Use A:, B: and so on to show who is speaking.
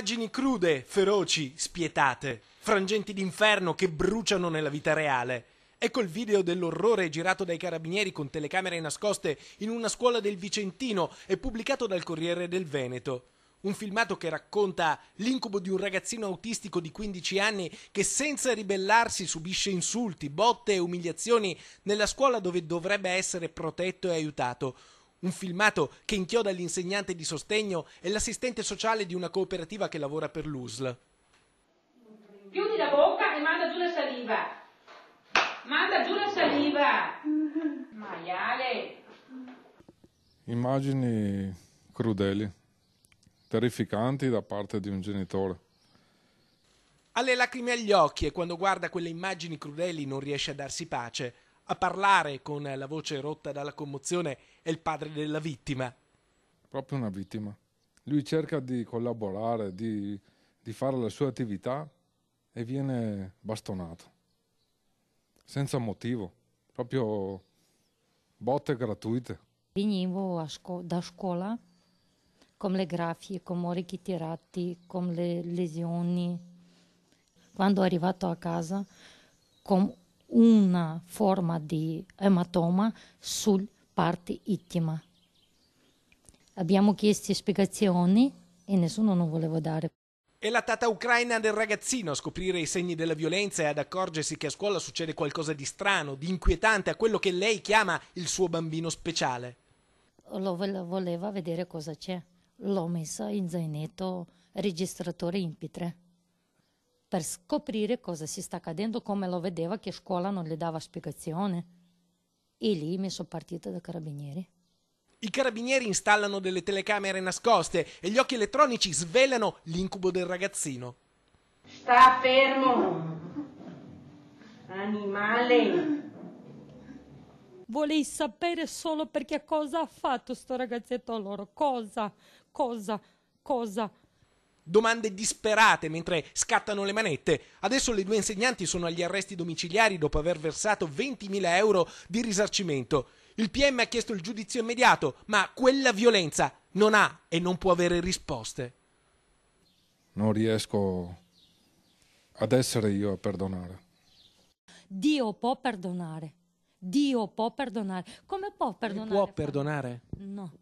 A: Immagini crude, feroci, spietate, frangenti d'inferno che bruciano nella vita reale. Ecco il video dell'orrore girato dai carabinieri con telecamere nascoste in una scuola del Vicentino e pubblicato dal Corriere del Veneto. Un filmato che racconta l'incubo di un ragazzino autistico di 15 anni che senza ribellarsi subisce insulti, botte e umiliazioni nella scuola dove dovrebbe essere protetto e aiutato. Un filmato che inchioda l'insegnante di sostegno e l'assistente sociale di una cooperativa che lavora per l'USL.
B: Chiudi la bocca e manda giù la saliva. Manda giù la saliva. Maiale.
C: Immagini crudeli, terrificanti da parte di un genitore.
A: Ha le lacrime agli occhi e quando guarda quelle immagini crudeli non riesce a darsi pace. A parlare con la voce rotta dalla commozione è il padre della vittima.
C: Proprio una vittima. Lui cerca di collaborare, di fare le sue attività e viene bastonato. Senza motivo, proprio botte gratuite.
D: Venivo da scuola con le graffie, con orecchi tirati, con le lesioni. Quando è arrivato a casa con una forma di ematoma sul parte intima. Abbiamo chiesto spiegazioni e nessuno non voleva dare.
A: È la tata ucraina del ragazzino a scoprire i segni della violenza e ad accorgersi che a scuola succede qualcosa di strano, di inquietante a quello che lei chiama il suo bambino speciale.
D: Voleva vedere cosa c'è. L'ho messa in zainetto registratore MP3 per scoprire cosa si sta accadendo, come lo vedeva che scuola non le dava spiegazione. E lì mi sono partita da carabinieri.
A: I carabinieri installano delle telecamere nascoste e gli occhi elettronici svelano l'incubo del ragazzino.
B: Sta fermo. Animale.
D: Volevi sapere solo perché cosa ha fatto sto ragazzetto a loro. Cosa?
A: Domande disperate mentre scattano le manette. Adesso le due insegnanti sono agli arresti domiciliari dopo aver versato 20.000 euro di risarcimento. Il PM ha chiesto il giudizio immediato, ma quella violenza non ha e non può avere risposte.
C: Non riesco ad essere io a perdonare.
D: Dio può perdonare. Dio può perdonare. Come può perdonare?
A: Può perdonare?
D: No.